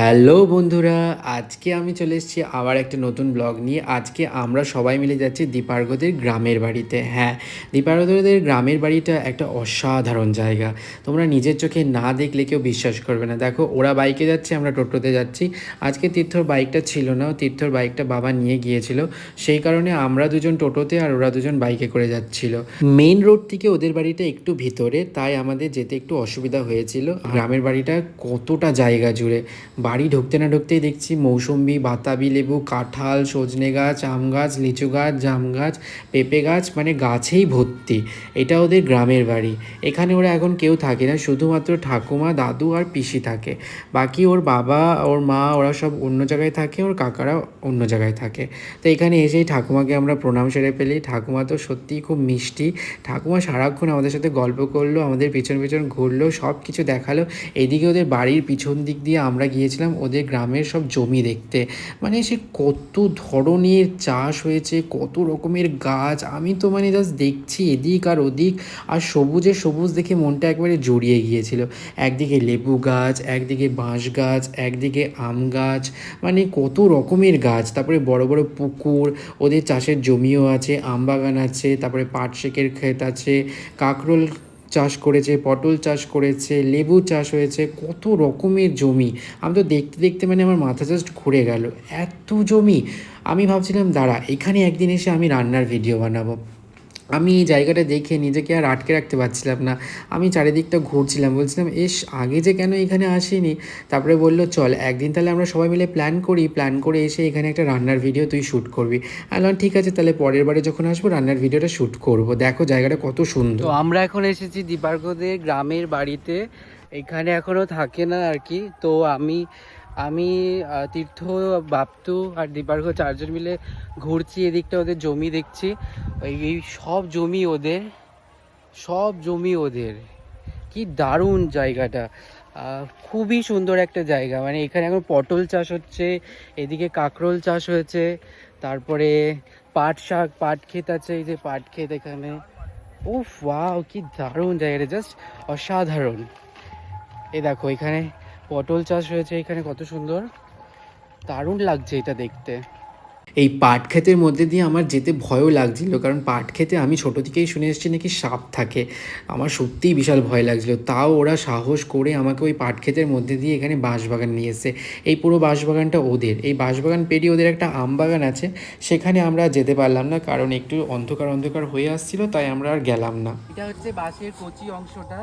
Hello বন্ধুরা, আজকে আমি চলে এসেছি আবার একটা নতুন ব্লগ নিয়ে। আজকে আমরা সবাই মিলে যাচ্ছি দীপার্ঘদের গ্রামের বাড়িতে। হ্যাঁ, দীপার্ঘদের গ্রামের বাড়িটা একটা অসাধারণ জায়গা। তোমরা নিজের চোখে না দেখলে কেউ বিশ্বাস করবে না। দেখো, ওরা বাইকে যাচ্ছে, আমরা টোটোতে যাচ্ছি। আজকে তীর্থর বাইকটা ছিল না, তীর্থর বাইকটা বাবা নিয়ে গিয়েছিল। সেই কারণে আমরা দুজন টোটোতে আর ওরা দুজন বাইকে করে যাচ্ছিল। মেইন রোড থেকে ওদের বাড়িটা একটু ভিতরে, তাই আমাদের যেতে একটু অসুবিধা হয়েছিল। গ্রামের বাড়িটা কতটা জায়গা জুড়ে, বাড়ি ঢুকতে না ঢুকতেই দেখছি মৌসুম্বি, বাতাবি লেবু, কাঁঠাল, সজনে গাছ, আম গাছ, লিচু গাছ, জাম গাছ, পেঁপে গাছ, মানে গাছেই ভর্তি। এটা ওদের গ্রামের বাড়ি। এখানে ওরা এখন কেউ থাকে না, শুধুমাত্র ঠাকুমা, দাদু আর পিসি থাকে। বাকি ওর বাবা, ওর মা, ওরা সব অন্য জায়গায় থাকে, ওর কাকারা অন্য জায়গায় থাকে। তো এখানে এসেই ঠাকুমাকে আমরা প্রণাম সেরে ফেলি। ঠাকুমা তো সত্যিই খুব মিষ্টি। ঠাকুমা সারাক্ষণ আমাদের সাথে গল্প করলো, আমাদের পিছন পিছন ঘুরলো, সব কিছু দেখালো। এদিকে ওদের বাড়ির পিছন দিক দিয়ে আমরা গিয়েছিলাম ওদের গ্রামের সব জমি দেখতে। মানে সে কত ধরনের চাষ হয়েছে, কত রকমের গাছ, আমি তো মানে জাস্ট দেখছি এদিক আর ওদিক, আর সবুজে সবুজ দেখে মনটা একবারে জড়িয়ে গিয়েছিল। একদিকে লেবু গাছ, একদিকে বাঁশ গাছ, একদিকে আম গাছ, মানে কত রকমের গাছ। তারপরে বড় বড় পুকুর, ওদের চাষের জমিও আছে, আম বাগান আছে, তারপরে পাট সেকের ক্ষেত আছে, কাঁকরোল চাষ করেছে, পটল চাষ করেছে, লেবু চাষ হয়েছে, কত রকমের জমি। আমি তো দেখতে দেখতে মানে আমার মাথা জাস্ট ঘুরে গেল, এত জমি। আমি ভাবছিলাম দাঁড়া, এখানে একদিন এসে আমি রান্নার ভিডিও বানাবো। আমি এই জায়গাটা দেখে নিজেকে আর আটকে রাখতে পারছিলাম না। আমি চারিদিকটা ঘুরছিলাম, বলছিলাম আগে যে কেন এখানে আসিনি। তারপরে বললো চল একদিন তাহলে আমরা সবাই মিলে প্ল্যান করি, প্ল্যান করে এসে এখানে একটা রান্নার ভিডিও তুই শ্যুট করবি। আমি বললাম ঠিক আছে, তাহলে পরের বারে যখন আসবো রান্নার ভিডিওটা শ্যুট করবো। দেখো জায়গাটা কত সুন্দর। তো আমরা এখন এসেছি দীপার্ঘদের গ্রামের বাড়িতে। এখানে এখনও থাকে না আর কি। তো আমি আমি তীর্থ, বাপ্তু আর দীপার্ঘ চারজন মিলে ঘুরছি এদিকটা, ওদের জমি দেখছি। এই সব জমি ওদের, সব জমি ওদের। কি দারুণ জায়গাটা, খুবই সুন্দর একটা জায়গা। মানে এখানে এখন পটল চাষ হচ্ছে, এদিকে কাঁকরোল চাষ হয়েছে, তারপরে পাট শাক, পাট ক্ষেত আছে, এই যে পাট ক্ষেত এখানে। উফ ওয়াও, কি দারুণ জায়গাটা, জাস্ট অসাধারণ। এই দেখো এখানে পটল চাষ হয়েছে, এখানে কত সুন্দর, দারুণ লাগছে এটা দেখতে। এই পাট ক্ষেতের মধ্যে দিয়ে আমার যেতে ভয়ও লাগছিল, কারণ পাট ক্ষেতে আমি ছোটো থেকেই শুনে এসেছি নাকি সাপ থাকে। আমার সত্যিই বিশাল ভয় লাগছিল, তাও ওরা সাহস করে আমাকে ওই পাট ক্ষেতের মধ্যে দিয়ে এখানে বাঁশবাগান নিয়ে এসেছে। এই পুরো বাঁশবাগানটা ওদের। এই বাঁশবাগান পেরিয়ে ওদের একটা আম বাগান আছে, সেখানে আমরা যেতে পারলাম না, কারণ একটু অন্ধকার অন্ধকার হয়ে আসছিল, তাই আমরা আর গেলাম না। এটা হচ্ছে বাঁশের কচি অংশটা।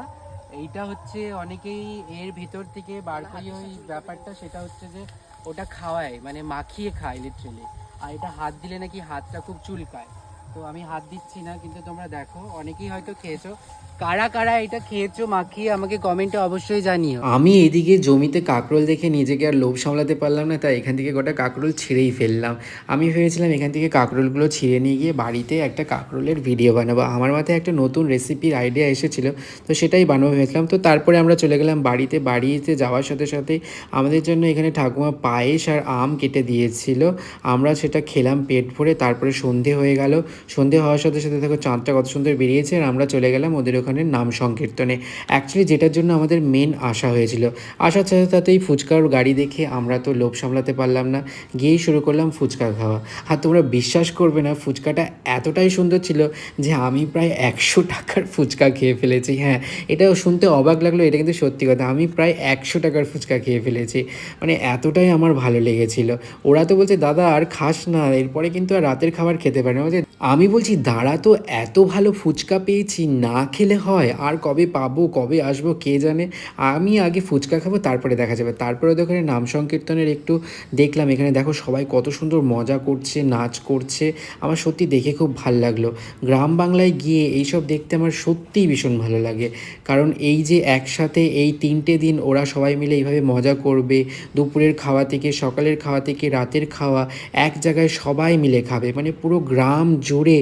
এইটা হচ্ছে অনেকেই এর ভিতর থেকে বার করি ওই ব্যাপারটা, সেটা হচ্ছে যে ওটা খাওয়ায়, মানে মাখিয়ে খায় লিটারেলি। আর এটা হাত দিলে নাকি হাতটা খুব চুলকায়। তো আমি হাত দিচ্ছি না, কিন্তু তোমরা দেখো অনেকেই হয়তো খেয়েছো। কারা কারা এটা খেয়েছো মাখিয়ে আমাকে কমেন্টে অবশ্যই জানিও। আমি এদিকে জমিতে কাঁকরোল দেখে নিজেকে আর লোভ সামলাতে পারলাম না, তাই এখান থেকে গোটা কাঁকরোল ছিঁড়েই ফেললাম। আমি ভেবেছিলাম এখান থেকে কাঁকরোলগুলো ছিঁড়ে নিয়ে গিয়ে বাড়িতে একটা কাঁকরোলের ভিডিও বানাবো। আমার মাথায় একটা নতুন রেসিপির আইডিয়া এসেছিলো, তো সেটাই বানাবো ভেবেছিলাম। তো তারপরে আমরা চলে গেলাম বাড়িতে। বাড়িতে যাওয়ার সাথে সাথে আমাদের জন্য এখানে ঠাকুমা পায়েস আর আম কেটে দিয়েছিল। আমরা সেটা খেলাম পেট ভরে। তারপরে সন্ধে হয়ে গেল। সন্ধে হওয়ার সাথে সাথে দেখো চাঁদটা কত সুন্দর বেরিয়েছে, আর আমরা চলে গেলাম ওদের ওখানে নাম সংকীর্তনে। অ্যাকচুয়ালি যেটার জন্য আমাদের মেন আসা হয়েছিল। আসার সাথে সাথেই ফুচকার গাড়ি দেখে আমরা তো লোভ সামলাতে পারলাম না, গিয়েই শুরু করলাম ফুচকা খাওয়া। আর তোমরা বিশ্বাস করবে না, ফুচকাটা এতটাই সুন্দর ছিল যে আমি প্রায় 100 টাকার ফুচকা খেয়ে ফেলেছি। হ্যাঁ, এটাও শুনতে অবাক লাগলো, এটা কিন্তু সত্যি কথা। আমি প্রায় 100 টাকার ফুচকা খেয়ে ফেলেছি, মানে এতটাই আমার ভালো লেগেছিল। ওরা তো বলছে দাদা আর খাস না, এরপরে কিন্তু আর রাতের খাবার খেতে পারে না। আমি বলছি দাঁড়া, তো এত ভালো ফুচকা পেয়েছি, না খেলে হয়? আর কবে পাবো, কবে আসবো কে জানে। আমি আগে ফুচকা খাবো, তারপরে দেখা যাবে। তারপরে ওখানে নাম সংকীর্তনের একটু দেখলাম। এখানে দেখো সবাই কত সুন্দর মজা করছে, নাচ করছে। আমার সত্যি দেখে খুব ভাল লাগলো। গ্রাম বাংলায় গিয়ে এইসব দেখতে আমার সত্যিই ভীষণ ভালো লাগে, কারণ এই যে একসাথে এই 3টে দিন ওরা সবাই মিলে এইভাবে মজা করবে, দুপুরের খাওয়া থেকে সকালের খাওয়া থেকে রাতের খাওয়া এক জায়গায় সবাই মিলে খাবে, মানে পুরো গ্রাম জুড়ে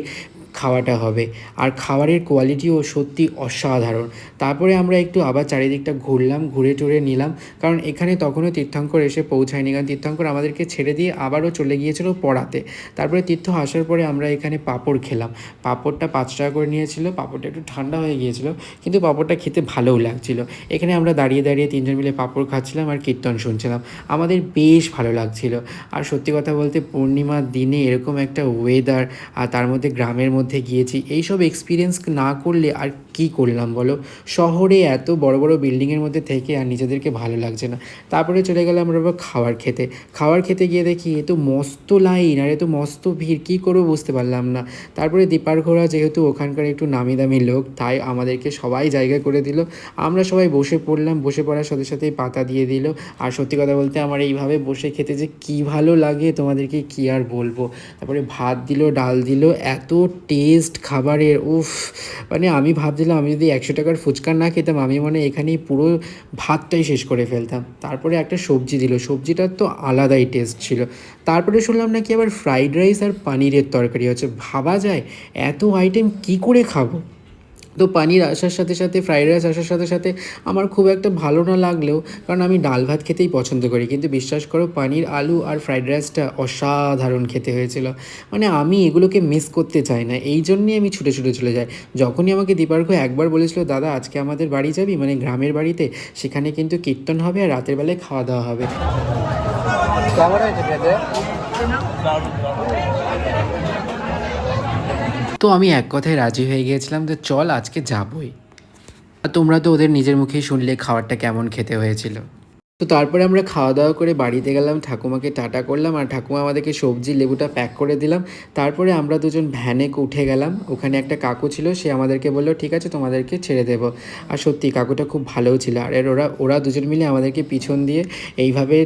খাওয়াটা হবে। আর খাবারের কোয়ালিটিও সত্যি অসাধারণ। তারপরে আমরা একটু আবার চারিদিকটা ঘুরলাম, ঘুরে টুরে নিলাম, কারণ এখানে তখনও তীর্থঙ্কর এসে পৌঁছায়নি, কারণ তীর্থঙ্কর আমাদেরকে ছেড়ে দিয়ে আবারও চলে গিয়েছিল পড়াতে। তারপরে তীর্থ আসার পরে আমরা এখানে পাঁপড় খেলাম। পাঁপড়টা 5 টাকা করে নিয়েছিল, পাঁপড়টা একটু ঠান্ডা হয়ে গিয়েছিল, কিন্তু পাঁপড়টা খেতে ভালোও লাগছিল। এখানে আমরা দাঁড়িয়ে দাঁড়িয়ে 3 জন মিলে পাঁপড় খাচ্ছিলাম আর কীর্তন শুনছিলাম, আমাদের বেশ ভালো লাগছিল। আর সত্যি কথা বলতে পূর্ণিমার দিনে এরকম একটা ওয়েদার, আর তার মধ্যে গ্রামের মধ্যে গিয়েছি, এইসব এক্সপিরিয়েন্স না করলে আর কী করলাম বলো। শহরে এত বড় বড় বিল্ডিংয়ের মধ্যে থেকে আর নিজেদেরকে ভালো লাগছে না। তারপরে চলে গেলাম আমরা খাবার খেতে গিয়ে দেখি এ তো মস্ত লাইন আর এ তো মস্ত ভিড়, কী করবো বুঝতে পারলাম না। তারপরে দীপার ঘোড়া যেহেতু ওখানকার একটু নামি দামি লোক, তাই আমাদেরকে সবাই জায়গা করে দিল। আমরা সবাই বসে পড়লাম, বসে পড়ার সাথে সাথেই পাতা দিয়ে দিল। আর সত্যি কথা বলতে আমার এইভাবে বসে খেতে যে কী ভালো লাগে তোমাদেরকে কী আর বলবো। তারপরে ভাত দিল, ডাল দিল, এত টেস্ট খাবারের, উফ! মানে আমি ভাবছিলাম আমি যদি 100 টাকার ফুচকা না খেতাম, আমি মানে এখানেই পুরো ভাতটাই শেষ করে ফেলতাম। তারপরে একটা সবজি দিল, সবজিটার তো আলাদাই টেস্ট ছিল। তারপরে শুনলাম নাকি আবার ফ্রাইড রাইস আর পানিরের তরকারি হচ্ছে। ভাবা যায় এত আইটেম কী করে খাবো। তো পানির আসার সাথে সাথে, ফ্রাইড রাইস আসার সাথে সাথে আমার খুব একটা ভালো না লাগলেও, কারণ আমি ডাল ভাত খেতেই পছন্দ করি, কিন্তু বিশ্বাস করো পানির আলু আর ফ্রাইড রাইসটা অসাধারণ খেতে হয়েছিল। মানে আমি এগুলোকে মিস করতে চাই না, এই জন্যই আমি ছুটে ছুটে চলে যাই। যখনই আমাকে দীপার্ঘ একবার বলেছিল দাদা আজকে আমাদের বাড়ি যাবি, মানে গ্রামের বাড়িতে, সেখানে কিন্তু কীর্তন হবে আর রাতের বেলায় খাওয়া দাওয়া হবে। কেমন হয়েছে খেতে? তো আমি এক কথায় রাজি হয়ে গিয়েছিলাম যে চল আজকে যাবই। আর তোমরা তো ওদের নিজের মুখেই শুনলে খাবারটা কেমন খেতে হয়েছিল। তো তারপরে আমরা খাওয়া দাওয়া করে বাড়িতে গেলাম, ঠাকুমাকে টাটা করলাম, আর ঠাকুমা আমাদেরকে সবজি লেবুটা প্যাক করে দিলাম। তারপরে আমরা দুজন ভ্যানে উঠে গেলাম। ওখানে একটা কাকু ছিল, সে আমাদেরকে বললো ঠিক আছে তোমাদেরকে ছেড়ে দেবো। আর সত্যি কাকুটা খুব ভালোও ছিল। আর ওরা দুজন মিলে আমাদেরকে পিছন দিয়ে এইভাবে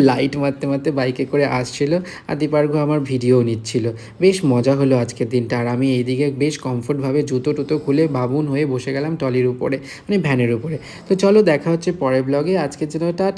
লাইট মারতে মারতে বাইকে করে আসছিল, আর দীপার্ঘ আমার ভিডিও নিচ্ছিল। বেশ মজা হলো আজকের দিনটা। আর আমি এইদিকে বেশ কমফোর্টভাবে জুতো টুতো খুলে বাবুন হয়ে বসে গেলাম টলির উপরে, মানে ভ্যানের উপরে। তো চলো দেখা হচ্ছে পরের ব্লগে, আজকের জন্য টাটা।